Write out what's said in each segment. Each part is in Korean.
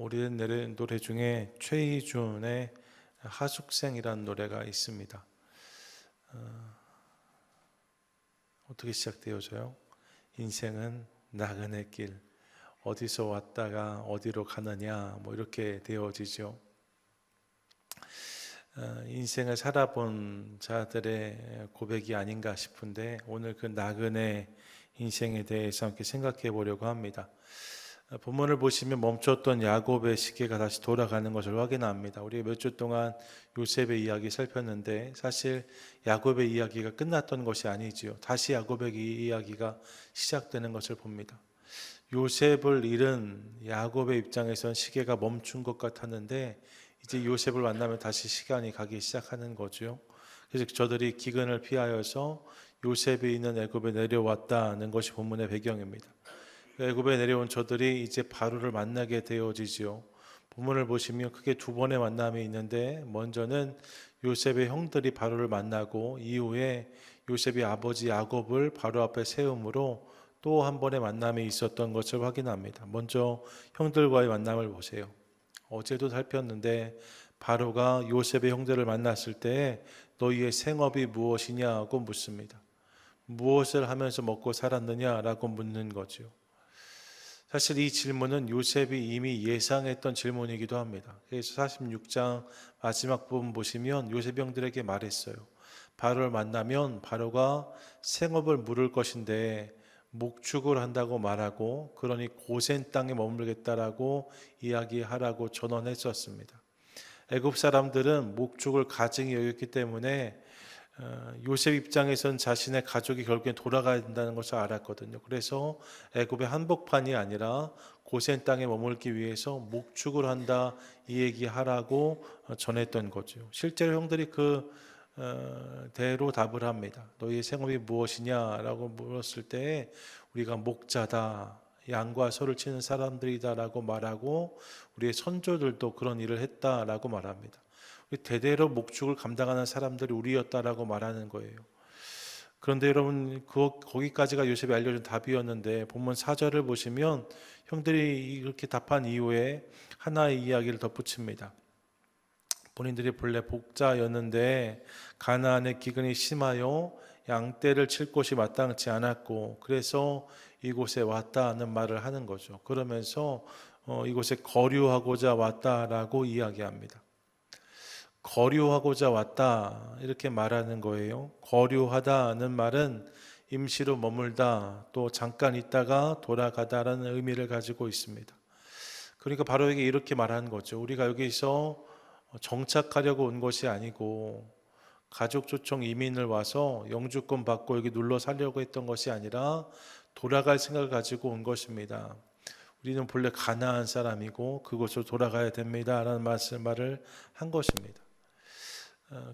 오래된 노래 중에 최희준의 하숙생이라는 노래가 있습니다. 어떻게 시작되어져요? 인생은 나그네 길, 어디서 왔다가 어디로 가느냐, 이렇게 되어지죠. 인생을 살아본 자들의 고백이 아닌가 싶은데 오늘 그 나그네 인생에 대해서 함께 생각해 보려고 합니다. 본문을 보시면 멈췄던 야곱의 시계가 다시 돌아가는 것을 확인합니다. 우리 몇 주 동안 요셉의 이야기 살폈는데 사실 야곱의 이야기가 끝났던 것이 아니지요. 다시 야곱의 이야기가 시작되는 것을 봅니다. 요셉을 잃은 야곱의 입장에선 시계가 멈춘 것 같았는데 이제 요셉을 만나면 다시 시간이 가기 시작하는 거죠. 그래서 저들이 기근을 피하여서 요셉이 있는 애굽에 내려왔다는 것이 본문의 배경입니다. 애굽에 내려온 저들이 이제 바로를 만나게 되어지지요. 본문을 보시면 크게 두 번의 만남이 있는데 먼저는 요셉의 형들이 바로를 만나고 이후에 요셉의 아버지 야곱을 바로 앞에 세움으로 또 한 번의 만남이 있었던 것을 확인합니다. 먼저 형들과의 만남을 보세요. 어제도 살폈는데 바로가 요셉의 형들을 만났을 때 너희의 생업이 무엇이냐고 묻습니다. 무엇을 하면서 먹고 살았느냐라고 묻는 거죠. 사실 이 질문은 요셉이 이미 예상했던 질문이기도 합니다. 그래서 46장 마지막 부분 보시면 요셉 형들에게 말했어요. 바로를 만나면 바로가 생업을 물을 것인데 목축을 한다고 말하고 그러니 고센 땅에 머물겠다라고 이야기하라고 전언했었습니다. 애굽 사람들은 목축을 가증히 여겼기 때문에 요셉 입장에선 자신의 가족이 결국엔 돌아가야 된다는 것을 알았거든요. 그래서 애굽의 한복판이 아니라 고센 땅에 머물기 위해서 목축을 한다 이 얘기하라고 전했던 거죠. 실제로 형들이 대로 답을 합니다. 너희의 생업이 무엇이냐라고 물었을 때 우리가 목자다, 양과 소를 치는 사람들이다라고 말하고 우리의 선조들도 그런 일을 했다라고 말합니다. 대대로 목축을 감당하는 사람들이 우리였다라고 말하는 거예요. 그런데 여러분 거기까지가 요셉이 알려준 답이었는데 본문 4절을 보시면 형들이 이렇게 답한 이후에 하나의 이야기를 덧붙입니다. 본인들이 본래 복자였는데 가나안의 기근이 심하여 양떼를 칠 곳이 마땅치 않았고 그래서 이곳에 왔다는 말을 하는 거죠. 그러면서 이곳에 거류하고자 왔다라고 이야기합니다. 거류하고자 왔다 이렇게 말하는 거예요. 거류하다는 말은 임시로 머물다 또 잠깐 있다가 돌아가다라는 의미를 가지고 있습니다. 그러니까 바로에게 이렇게 말하는 거죠. 우리가 여기서 정착하려고 온 것이 아니고 가족 초청 이민을 와서 영주권 받고 여기 눌러 살려고 했던 것이 아니라 돌아갈 생각을 가지고 온 것입니다. 우리는 본래 가나안 사람이고 그곳으로 돌아가야 됩니다라는 말을 한 것입니다.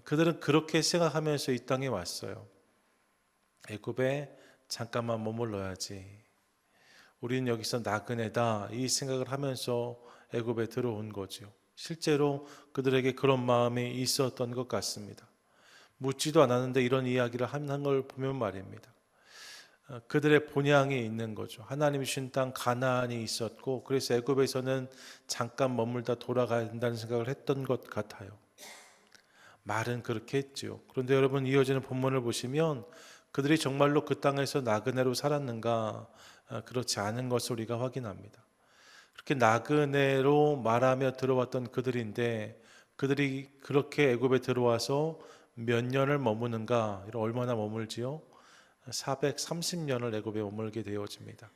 그들은 그렇게 생각하면서 이 땅에 왔어요. 애굽에 잠깐만 머물러야지. 우리는 여기서 나그네다 이 생각을 하면서 애굽에 들어온 거죠. 실제로 그들에게 그런 마음이 있었던 것 같습니다. 묻지도 않았는데 이런 이야기를 하는 걸 보면 말입니다. 그들의 본향이 있는 거죠. 하나님이 주신 땅 가나안이 있었고 그래서 애굽에서는 잠깐 머물다 돌아가야 된다는 생각을 했던 것 같아요. 말은 그렇게 했죠. 그런데 여러분 이어지는 본문을 보시면 그들이 정말로 그 땅에서 나그네로 살았는가? 그렇지 않은 것을 우리가 확인합니다. 그렇게 나그네로 말하며 들어왔던 그들인데 그들이 그렇게 애굽에 들어와서 몇 년을 머무는가? 얼마나 머물지요? 430년을 애굽에 머물게 되어집니다.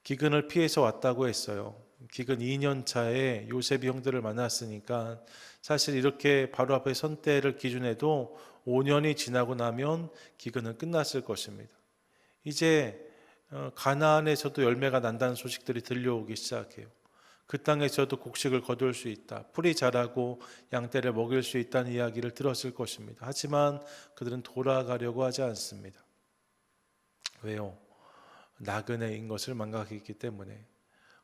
기근을 피해서 왔다고 했어요. 기근 2년 차에 요셉이 형들을 만났으니까 사실 이렇게 바로 앞에 선 때를 기준해도 5년이 지나고 나면 기근은 끝났을 것입니다. 이제 가나안에서도 열매가 난다는 소식들이 들려오기 시작해요. 그 땅에서도 곡식을 거둘 수 있다. 풀이 자라고 양떼를 먹일 수 있다는 이야기를 들었을 것입니다. 하지만 그들은 돌아가려고 하지 않습니다. 왜요? 나그네인 것을 망각했기 때문에.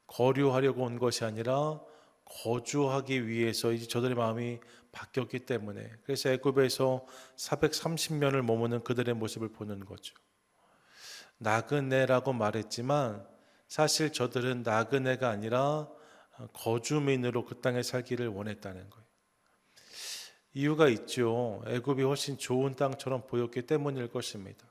거류하려고 온 것이 아니라 거주하기 위해서 이제 저들의 마음이 바뀌었기 때문에 그래서 애굽에서 430년을 머무는 그들의 모습을 보는 거죠. 나그네라고 말했지만 사실 저들은 나그네가 아니라 거주민으로 그 땅에 살기를 원했다는 거예요. 이유가 있죠. 애굽이 훨씬 좋은 땅처럼 보였기 때문일 것입니다.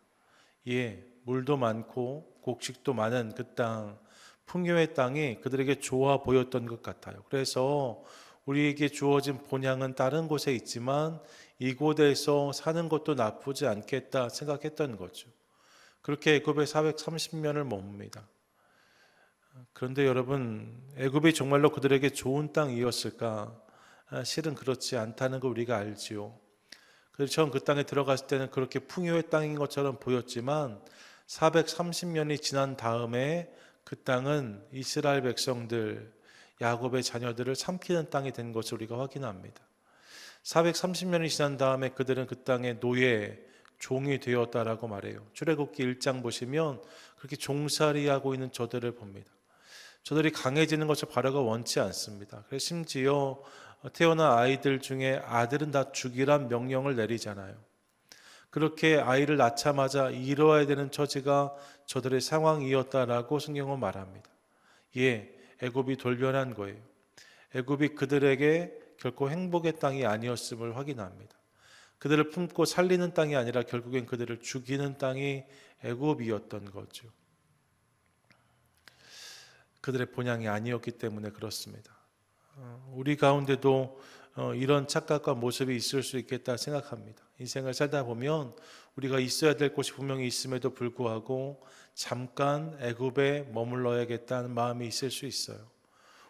예, 물도 많고 곡식도 많은 그 땅, 풍요의 땅이 그들에게 좋아 보였던 것 같아요. 그래서 우리에게 주어진 본향은 다른 곳에 있지만 이곳에서 사는 것도 나쁘지 않겠다 생각했던 거죠. 그렇게 애굽에 430년을 머뭅니다. 그런데 여러분, 애굽이 정말로 그들에게 좋은 땅이었을까? 실은 그렇지 않다는 걸 우리가 알지요. 그래서 처음 그 땅에 들어갔을 때는 그렇게 풍요의 땅인 것처럼 보였지만 430년이 지난 다음에 그 땅은 이스라엘 백성들, 야곱의 자녀들을 삼키는 땅이 된 것을 우리가 확인합니다. 430년이 지난 다음에 그들은 그 땅의 노예, 종이 되었다라고 말해요. 출애굽기 1장 보시면 그렇게 종살이하고 있는 저들을 봅니다. 저들이 강해지는 것을 바로가 원치 않습니다. 그래서 심지어 태어난 아이들 중에 아들은 다 죽이란 명령을 내리잖아요. 그렇게 아이를 낳자마자 잃어야 되는 처지가 저들의 상황이었다라고 성경은 말합니다. 예, 애굽이 돌변한 거예요. 애굽이 그들에게 결코 행복의 땅이 아니었음을 확인합니다. 그들을 품고 살리는 땅이 아니라 결국엔 그들을 죽이는 땅이 애굽이었던 거죠. 그들의 본향이 아니었기 때문에 그렇습니다. 우리 가운데도 이런 착각과 모습이 있을 수 있겠다 생각합니다. 인생을 살다 보면 우리가 있어야 될 곳이 분명히 있음에도 불구하고 잠깐 애굽에 머물러야겠다는 마음이 있을 수 있어요.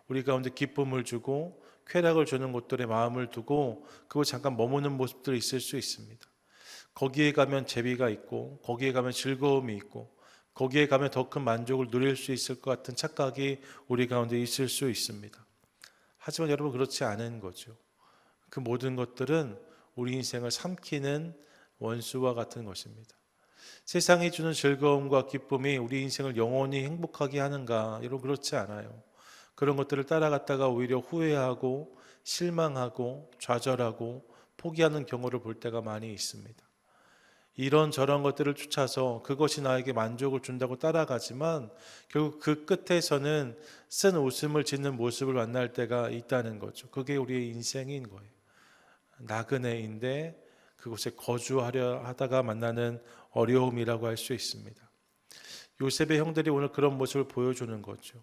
우리 가운데 기쁨을 주고 쾌락을 주는 곳들에 마음을 두고 그곳 잠깐 머무는 모습들이 있을 수 있습니다. 거기에 가면 재미가 있고 거기에 가면 즐거움이 있고 거기에 가면 더 큰 만족을 누릴 수 있을 것 같은 착각이 우리 가운데 있을 수 있습니다. 하지만 여러분 그렇지 않은 거죠. 그 모든 것들은 우리 인생을 삼키는 원수와 같은 것입니다. 세상이 주는 즐거움과 기쁨이 우리 인생을 영원히 행복하게 하는가? 여러분 그렇지 않아요. 그런 것들을 따라갔다가 오히려 후회하고 실망하고 좌절하고 포기하는 경우를 볼 때가 많이 있습니다. 이런 저런 것들을 쫓아서 그것이 나에게 만족을 준다고 따라가지만 결국 그 끝에서는 쓴 웃음을 짓는 모습을 만날 때가 있다는 거죠. 그게 우리의 인생인 거예요. 나그네인데 그곳에 거주하려 하다가 만나는 어려움이라고 할 수 있습니다. 요셉의 형들이 오늘 그런 모습을 보여주는 거죠.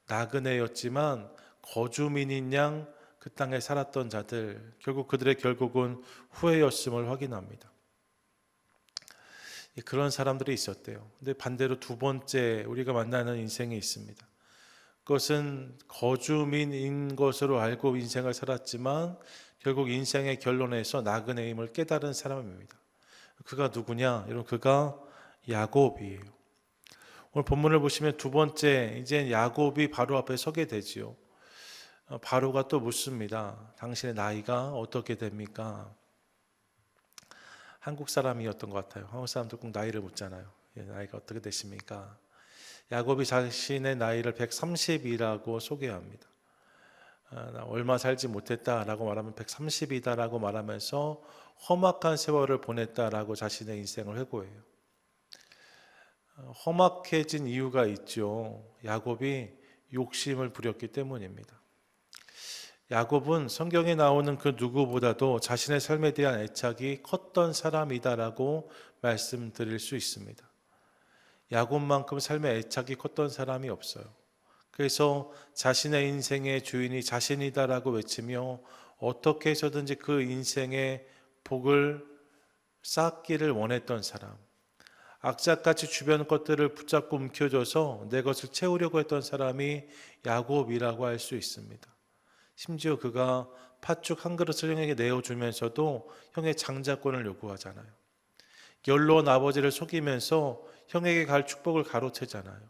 나그네였지만 거주민인 양 그 땅에 살았던 자들, 결국 그들의 결국은 후회였음을 확인합니다. 그런 사람들이 있었대요. 근데 반대로 두 번째 우리가 만나는 인생이 있습니다. 그것은 거주민인 것으로 알고 인생을 살았지만 결국 인생의 결론에서 나그네임을 깨달은 사람입니다. 그가 누구냐? 여러분 그가 야곱이에요. 오늘 본문을 보시면 두 번째 이제 야곱이 바로 앞에 서게 되지요. 바로가 또 묻습니다. 당신의 나이가 어떻게 됩니까? 한국 사람이었던 것 같아요. 한국 사람들 꼭 나이를 묻잖아요. 나이가 어떻게 되십니까? 야곱이 자신의 나이를 130이라고 소개합니다. 나 얼마 살지 못했다라고 말하면 130이다라고 말하면서 험악한 세월을 보냈다라고 자신의 인생을 회고해요. 험악해진 이유가 있죠. 야곱이 욕심을 부렸기 때문입니다. 야곱은 성경에 나오는 그 누구보다도 자신의 삶에 대한 애착이 컸던 사람이다라고 말씀드릴 수 있습니다. 야곱만큼 삶에 애착이 컸던 사람이 없어요. 그래서 자신의 인생의 주인이 자신이다라고 외치며 어떻게 해서든지 그 인생의 복을 쌓기를 원했던 사람, 악착같이 주변 것들을 붙잡고 움켜줘서 내 것을 채우려고 했던 사람이 야곱이라고 할 수 있습니다. 심지어 그가 팥죽 한 그릇을 형에게 내어주면서도 형의 장자권을 요구하잖아요. 결론 아버지를 속이면서 형에게 갈 축복을 가로채잖아요.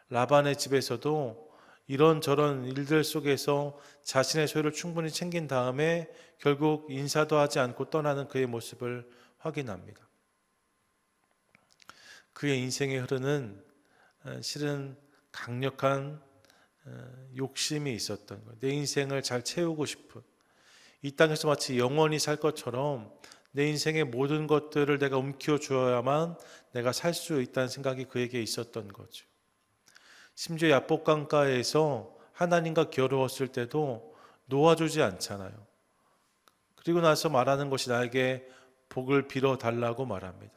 라반의 집에서도 이런저런 일들 속에서 자신의 소유를 충분히 챙긴 다음에 결국 인사도 하지 않고 떠나는 그의 모습을 확인합니다. 그의 인생에 흐르는 실은 강력한 욕심이 있었던 거예요. 내 인생을 잘 채우고 싶은, 이 땅에서 마치 영원히 살 것처럼 내 인생의 모든 것들을 내가 움켜 주어야만 내가 살 수 있다는 생각이 그에게 있었던 거죠. 심지어 야복 강가에서 하나님과 겨루었을 때도 놓아주지 않잖아요. 그리고 나서 말하는 것이 나에게 복을 빌어 달라고 말합니다.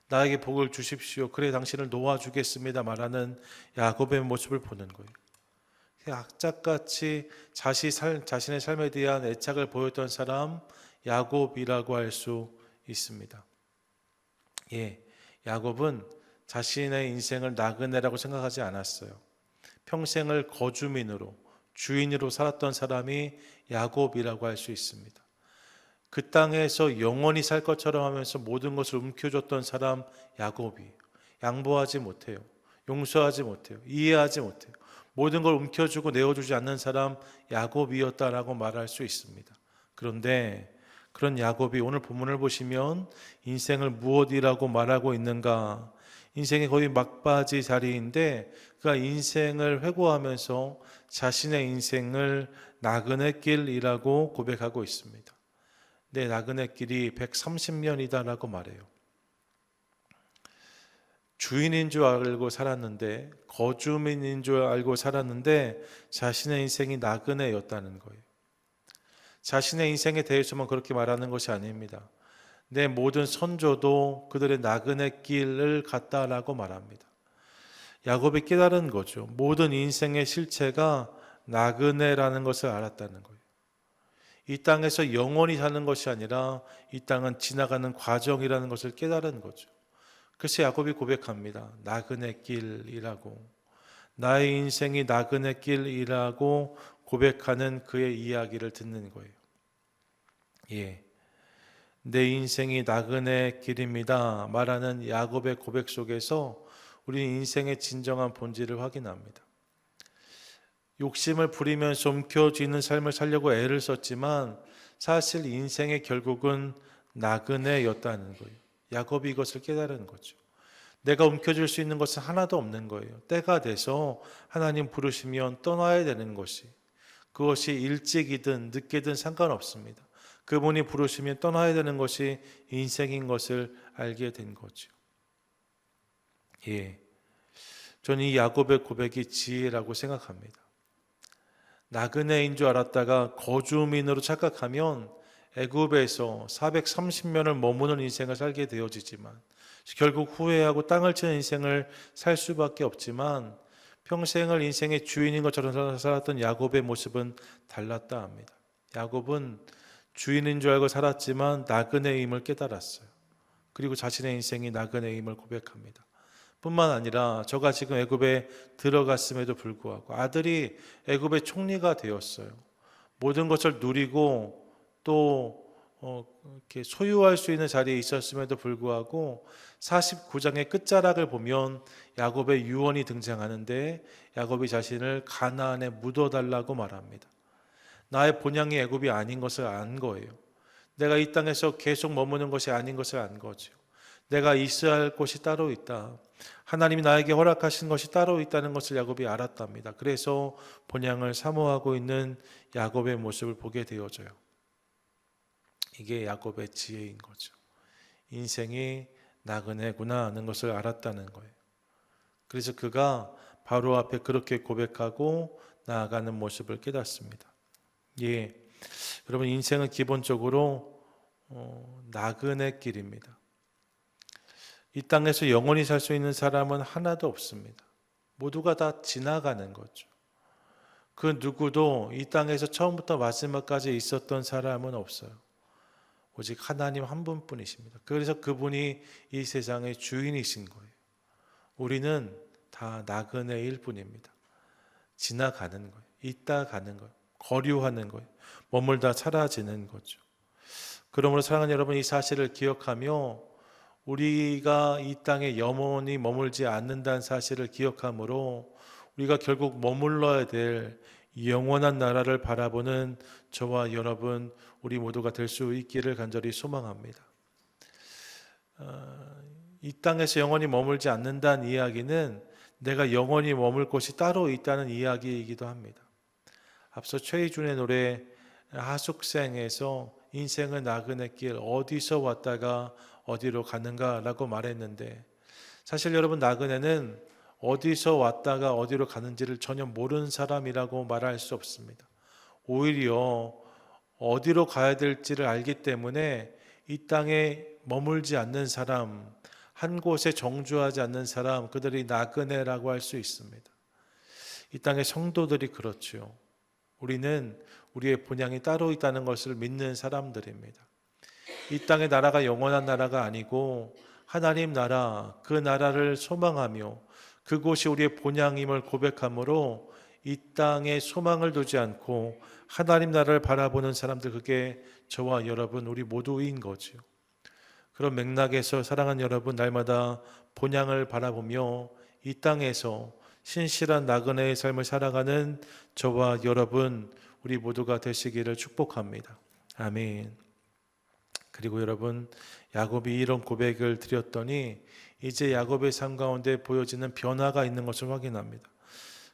나에게 복을 주십시오. 그래 당신을 놓아주겠습니다. 말하는 야곱의 모습을 보는 거예요. 악착같이 자신의 삶에 대한 애착을 보였던 사람 야곱이라고 할 수 있습니다. 야곱은 자신의 인생을 나그네라고 생각하지 않았어요. 평생을 거주민으로 주인으로 살았던 사람이 야곱이라고 할 수 있습니다. 그 땅에서 영원히 살 것처럼 하면서 모든 것을 움켜줬던 사람 야곱이 양보하지 못해요. 용서하지 못해요. 이해하지 못해요. 모든 걸 움켜주고 내어주지 않는 사람 야곱이었다라고 말할 수 있습니다. 그런데 그런 야곱이 오늘 본문을 보시면 인생을 무엇이라고 말하고 있는가? 인생의 거의 막바지 자리인데 그가 인생을 회고하면서 자신의 인생을 나그네 길이라고 고백하고 있습니다. 내 나그네 길이 130년이다라고 말해요. 주인인 줄 알고 살았는데 거주민인 줄 알고 살았는데 자신의 인생이 나그네였다는 거예요. 자신의 인생에 대해서만 그렇게 말하는 것이 아닙니다. 내 모든 선조도 그들의 나그네 길을 갔다라고 말합니다. 야곱이 깨달은 거죠. 모든 인생의 실체가 나그네라는 것을 알았다는 거예요. 이 땅에서 영원히 사는 것이 아니라 이 땅은 지나가는 과정이라는 것을 깨달은 거죠. 그래서 야곱이 고백합니다. 나그네 길이라고. 나의 인생이 나그네 길이라고 고백하는 그의 이야기를 듣는 거예요. 내 인생이 나그네 길입니다. 말하는 야곱의 고백 속에서 우리는 인생의 진정한 본질을 확인합니다. 욕심을 부리면서 움켜쥐는 삶을 살려고 애를 썼지만 사실 인생의 결국은 나그네였다는 거예요. 야곱이 이것을 깨달은 거죠. 내가 움켜줄 수 있는 것은 하나도 없는 거예요. 때가 돼서 하나님 부르시면 떠나야 되는 것이, 그것이 일찍이든 늦게든 상관없습니다. 그분이 부르시면 떠나야 되는 것이 인생인 것을 알게 된 거죠. 저는 이 야곱의 고백이 지혜라고 생각합니다. 나그네인 줄 알았다가 거주민으로 착각하면 애굽에서 430년을 머무는 인생을 살게 되어지지만 결국 후회하고 땅을 치는 인생을 살 수밖에 없지만 평생을 인생의 주인인 것처럼 살았던 야곱의 모습은 달랐다 합니다. 야곱은 주인인 줄 알고 살았지만 나그네임을 깨달았어요. 그리고 자신의 인생이 나그네임을 고백합니다. 뿐만 아니라 저가 지금 애굽에 들어갔음에도 불구하고 아들이 애굽의 총리가 되었어요. 모든 것을 누리고 또 이렇게 소유할 수 있는 자리에 있었음에도 불구하고 49장의 끝자락을 보면 야곱의 유언이 등장하는데 야곱이 자신을 가나안에 묻어달라고 말합니다. 나의 본향이 애굽이 아닌 것을 안 거예요. 내가 이 땅에서 계속 머무는 것이 아닌 것을 안 거죠. 내가 있어야 할 곳이 따로 있다. 하나님이 나에게 허락하신 것이 따로 있다는 것을 야곱이 알았답니다. 그래서 본향을 사모하고 있는 야곱의 모습을 보게 되어져요. 이게 야곱의 지혜인 거죠. 인생이 나그네구나 하는 것을 알았다는 거예요. 그래서 그가 바로 앞에 그렇게 고백하고 나아가는 모습을 깨닫습니다. 여러분 인생은 기본적으로 나그네 길입니다. 이 땅에서 영원히 살 수 있는 사람은 하나도 없습니다. 모두가 다 지나가는 거죠. 그 누구도 이 땅에서 처음부터 마지막까지 있었던 사람은 없어요. 오직 하나님 한 분뿐이십니다. 그래서 그분이 이 세상의 주인이신 거예요. 우리는 다 나그네일 뿐입니다. 지나가는 거예요. 있다 가는 거예요. 거류하는 거예요. 머물다 사라지는 거죠. 그러므로 사랑하는 여러분, 이 사실을 기억하며 우리가 이 땅에 영원히 머물지 않는다는 사실을 기억하므로 우리가 결국 머물러야 될 영원한 나라를 바라보는 저와 여러분 우리 모두가 될 수 있기를 간절히 소망합니다. 이 땅에서 영원히 머물지 않는다는 이야기는 내가 영원히 머물 곳이 따로 있다는 이야기이기도 합니다. 앞서 최희준의 노래 하숙생에서 인생은 나그네 길 어디서 왔다가 어디로 가는가라고 말했는데 사실 여러분 나그네는 어디서 왔다가 어디로 가는지를 전혀 모르는 사람이라고 말할 수 없습니다. 오히려 어디로 가야 될지를 알기 때문에 이 땅에 머물지 않는 사람, 한 곳에 정주하지 않는 사람, 그들이 나그네라고 할 수 있습니다. 이 땅의 성도들이 그렇죠. 우리는 우리의 본향이 따로 있다는 것을 믿는 사람들입니다. 이 땅의 나라가 영원한 나라가 아니고 하나님 나라, 그 나라를 소망하며 그곳이 우리의 본향임을 고백함으로 이 땅에 소망을 두지 않고 하나님 나라를 바라보는 사람들, 그게 저와 여러분 우리 모두인 거죠. 그런 맥락에서 사랑하는 여러분, 날마다 본향을 바라보며 이 땅에서 신실한 나그네의 삶을 살아가는 저와 여러분 우리 모두가 되시기를 축복합니다. 아멘. 그리고 여러분, 야곱이 이런 고백을 드렸더니 이제 야곱의 삶 가운데 보여지는 변화가 있는 것을 확인합니다.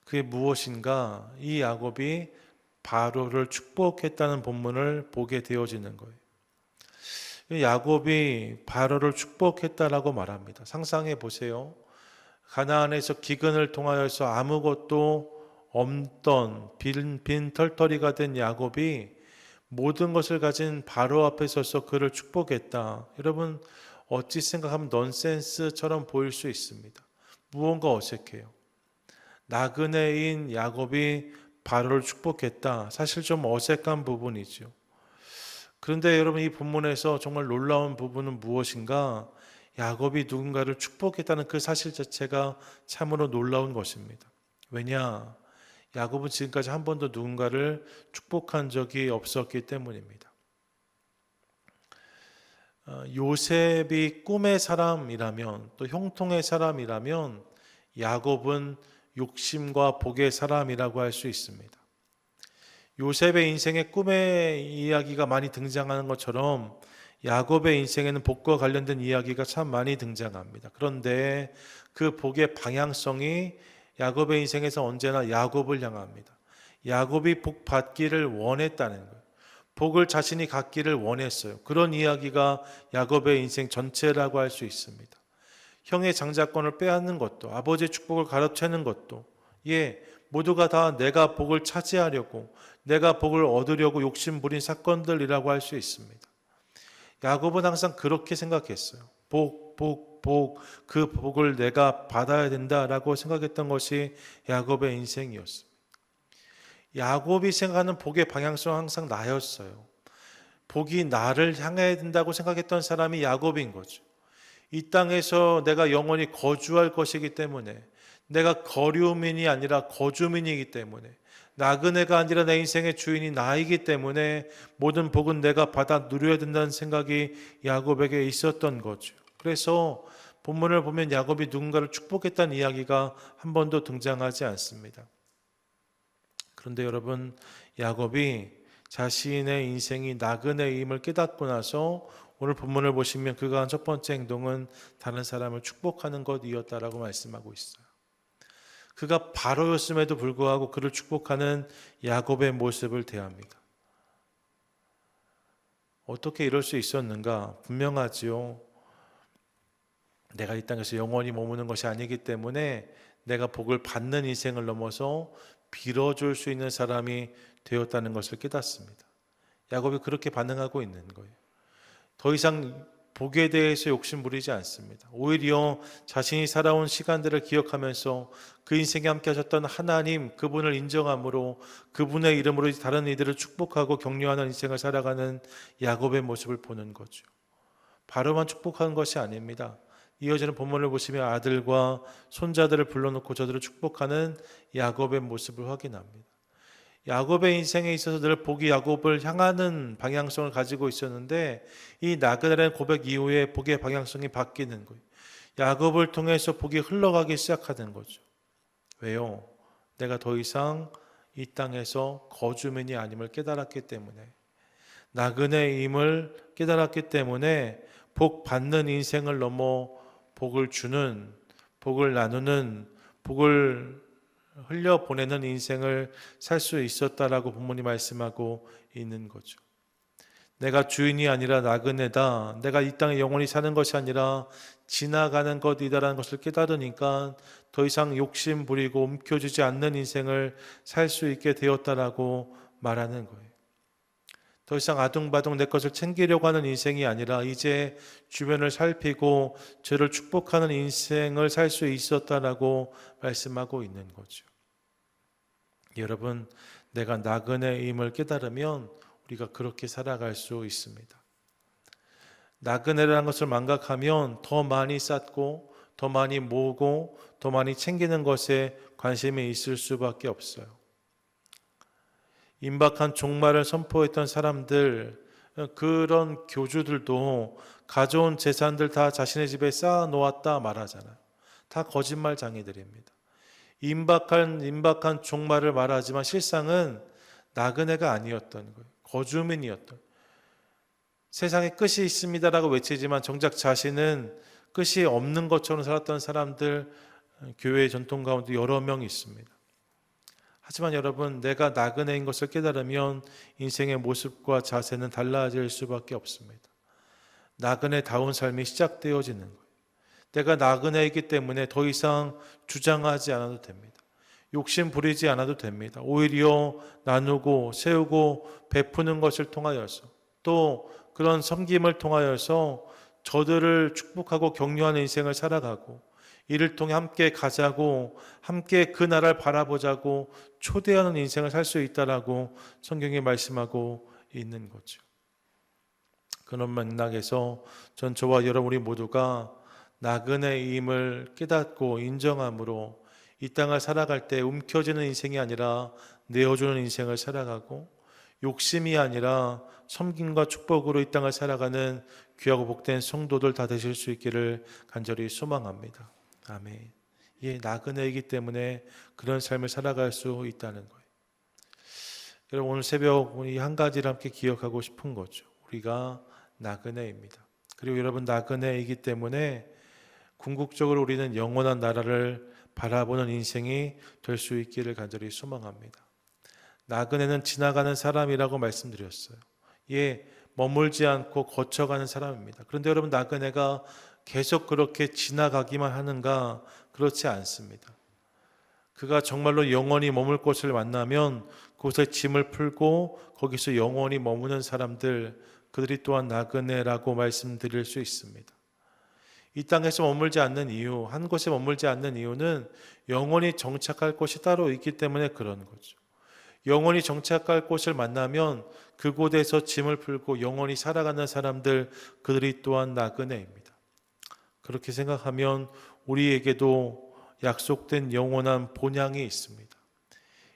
그게 무엇인가? 이 야곱이 바로를 축복했다는 본문을 보게 되어지는 거예요. 야곱이 바로를 축복했다라고 말합니다. 상상해 보세요. 가나안에서 기근을 통하여서 아무것도 없던 빈 털터리가 된 야곱이 모든 것을 가진 바로 앞에 서서 그를 축복했다. 여러분, 어찌 생각하면 넌센스처럼 보일 수 있습니다. 무언가 어색해요. 나그네인 야곱이 바로를 축복했다. 사실 좀 어색한 부분이죠. 그런데 여러분, 이 본문에서 정말 놀라운 부분은 무엇인가? 야곱이 누군가를 축복했다는 그 사실 자체가 참으로 놀라운 것입니다. 왜냐? 야곱은 지금까지 한 번도 누군가를 축복한 적이 없었기 때문입니다. 요셉이 꿈의 사람이라면, 또 형통의 사람이라면 야곱은 욕심과 복의 사람이라고 할 수 있습니다. 요셉의 인생에 꿈의 이야기가 많이 등장하는 것처럼 야곱의 인생에는 복과 관련된 이야기가 참 많이 등장합니다. 그런데 그 복의 방향성이 야곱의 인생에서 언제나 야곱을 향합니다. 야곱이 복 받기를 원했다는 거예요. 복을 자신이 갖기를 원했어요. 그런 이야기가 야곱의 인생 전체라고 할 수 있습니다. 형의 장자권을 빼앗는 것도, 아버지의 축복을 가로채는 것도, 모두가 다 내가 복을 차지하려고, 내가 복을 얻으려고 욕심부린 사건들이라고 할 수 있습니다. 야곱은 항상 그렇게 생각했어요. 그 복을 내가 받아야 된다라고 생각했던 것이 야곱의 인생이었습니다. 야곱이 생각하는 복의 방향성은 항상 나였어요. 복이 나를 향해야 된다고 생각했던 사람이 야곱인 거죠. 이 땅에서 내가 영원히 거주할 것이기 때문에, 내가 거류민이 아니라 거주민이기 때문에, 나그네가 아니라 내 인생의 주인이 나이기 때문에 모든 복은 내가 받아 누려야 된다는 생각이 야곱에게 있었던 거죠. 그래서 본문을 보면 야곱이 누군가를 축복했다는 이야기가 한 번도 등장하지 않습니다. 그런데 여러분, 야곱이 자신의 인생이 나그네임을 깨닫고 나서 오늘 본문을 보시면 그가 한 첫 번째 행동은 다른 사람을 축복하는 것이었다라고 말씀하고 있어요. 그가 바로였음에도 불구하고 그를 축복하는 야곱의 모습을 대합니다. 어떻게 이럴 수 있었는가? 분명하지요. 내가 이 땅에서 영원히 머무는 것이 아니기 때문에 내가 복을 받는 인생을 넘어서 빌어줄 수 있는 사람이 되었다는 것을 깨닫습니다. 야곱이 그렇게 반응하고 있는 거예요. 더 이상 복에 대해서 욕심 부리지 않습니다. 오히려 자신이 살아온 시간들을 기억하면서 그 인생에 함께 하셨던 하나님, 그분을 인정함으로 그분의 이름으로 다른 이들을 축복하고 격려하는 인생을 살아가는 야곱의 모습을 보는 거죠. 바로만 축복하는 것이 아닙니다. 이어지는 본문을 보시면 아들과 손자들을 불러놓고 저들을 축복하는 야곱의 모습을 확인합니다. 야곱의 인생에 있어서 늘 복이 야곱을 향하는 방향성을 가지고 있었는데, 이 나그네라는 고백 이후에 복의 방향성이 바뀌는 거예요. 야곱을 통해서 복이 흘러가기 시작하는 거죠. 왜요? 내가 더 이상 이 땅에서 거주민이 아님을 깨달았기 때문에, 나그네임을 깨달았기 때문에 복 받는 인생을 넘어 복을 주는, 복을 나누는, 복을 흘려보내는 인생을 살 수 있었다라고 본문이 말씀하고 있는 거죠. 내가 주인이 아니라 나그네다. 내가 이 땅에 영원히 사는 것이 아니라 지나가는 것이다라는 것을 깨달으니까 더 이상 욕심 부리고 움켜쥐지 않는 인생을 살 수 있게 되었다라고 말하는 거예요. 더 이상 아둥바둥 내 것을 챙기려고 하는 인생이 아니라 이제 주변을 살피고 저를 축복하는 인생을 살 수 있었다라고 말씀하고 있는 거죠. 여러분, 내가 나그네임을 깨달으면 우리가 그렇게 살아갈 수 있습니다. 나그네라는 것을 망각하면 더 많이 쌓고 더 많이 모으고 더 많이 챙기는 것에 관심이 있을 수밖에 없어요. 임박한 종말을 선포했던 사람들, 그런 교주들도 가져온 재산들 다 자신의 집에 쌓아 놓았다 말하잖아요. 다 거짓말장이들입니다. 임박한 종말을 말하지만 실상은 나그네가 아니었던 거예요. 거주민이었던. 세상에 끝이 있습니다라고 외치지만 정작 자신은 끝이 없는 것처럼 살았던 사람들, 교회의 전통 가운데 여러 명 있습니다. 하지만 여러분, 내가 나그네인 것을 깨달으면 인생의 모습과 자세는 달라질 수밖에 없습니다. 나그네다운 삶이 시작되어지는 거예요. 내가 나그네이기 때문에 더 이상 주장하지 않아도 됩니다. 욕심 부리지 않아도 됩니다. 오히려 나누고 세우고 베푸는 것을 통하여서 또 그런 섬김을 통하여서 저들을 축복하고 격려하는 인생을 살아가고 이를 통해 함께 가자고 함께 그 나라를 바라보자고 초대하는 인생을 살 수 있다라고 성경이 말씀하고 있는 거죠. 그런 맥락에서 전 저와 여러분이 모두가 나그네임을 깨닫고 인정함으로 이 땅을 살아갈 때 움켜쥐는 인생이 아니라 내어주는 인생을 살아가고 욕심이 아니라 섬김과 축복으로 이 땅을 살아가는 귀하고 복된 성도들 다 되실 수 있기를 간절히 소망합니다. 아멘. 예, 나그네이기 때문에 그런 삶을 살아갈 수 있다는 거예요. 여러분, 오늘 새벽 우리 한 가지를 함께 기억하고 싶은 거죠. 우리가 나그네입니다. 그리고 여러분, 나그네이기 때문에 궁극적으로 우리는 영원한 나라를 바라보는 인생이 될 수 있기를 간절히 소망합니다. 나그네는 지나가는 사람이라고 말씀드렸어요. 예, 머물지 않고 거쳐가는 사람입니다. 그런데 여러분, 나그네가 계속 그렇게 지나가기만 하는가? 그렇지 않습니다. 그가 정말로 영원히 머물 곳을 만나면 그곳에 짐을 풀고 거기서 영원히 머무는 사람들, 그들이 또한 나그네라고 말씀드릴 수 있습니다. 이 땅에서 머물지 않는 이유, 한 곳에 머물지 않는 이유는 영원히 정착할 곳이 따로 있기 때문에 그런 거죠. 영원히 정착할 곳을 만나면 그곳에서 짐을 풀고 영원히 살아가는 사람들, 그들이 또한 나그네입니다. 그렇게 생각하면 우리에게도 약속된 영원한 본향이 있습니다.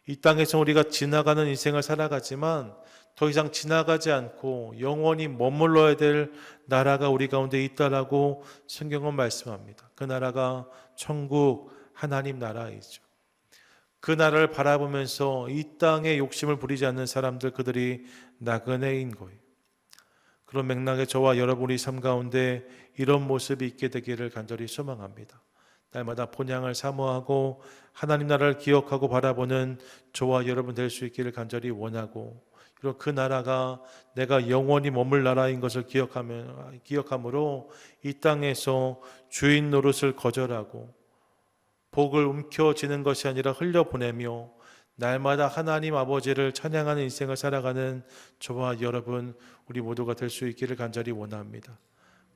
이 땅에서 우리가 지나가는 인생을 살아가지만 더 이상 지나가지 않고 영원히 머물러야 될 나라가 우리 가운데 있다라고 성경은 말씀합니다. 그 나라가 천국 하나님 나라이죠. 그 나라를 바라보면서 이 땅에 욕심을 부리지 않는 사람들, 그들이 나그네인 거예요. 그런 맥락에 저와 여러분의 삶 가운데 이런 모습이 있게 되기를 간절히 소망합니다. 날마다 본향을 사모하고 하나님 나라를 기억하고 바라보는 저와 여러분 될 수 있기를 간절히 원하고, 그리고 그 나라가 내가 영원히 머물 나라인 것을 기억함으로 이 땅에서 주인 노릇을 거절하고 복을 움켜쥐는 것이 아니라 흘려보내며 날마다 하나님 아버지를 찬양하는 인생을 살아가는 저와 여러분, 우리 모두가 될 수 있기를 간절히 원합니다.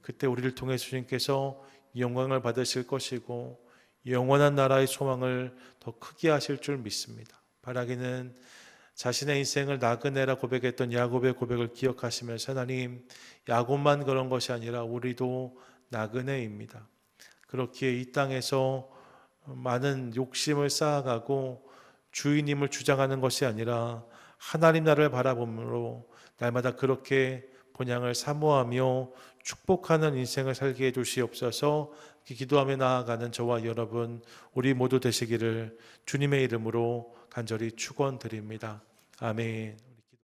그때 우리를 통해 주님께서 영광을 받으실 것이고 영원한 나라의 소망을 더 크게 하실 줄 믿습니다. 바라기는 자신의 인생을 나그네라 고백했던 야곱의 고백을 기억하시면서, 하나님, 야곱만 그런 것이 아니라 우리도 나그네입니다. 그렇기에 이 땅에서 많은 욕심을 쌓아가고 주인임을 주장하는 것이 아니라 하나님 나라를 바라봄으로 날마다 그렇게 본향을 사모하며 축복하는 인생을 살게 해주시옵소서. 기도하며 나아가는 저와 여러분, 우리 모두 되시기를 주님의 이름으로 간절히 축원드립니다. 아멘.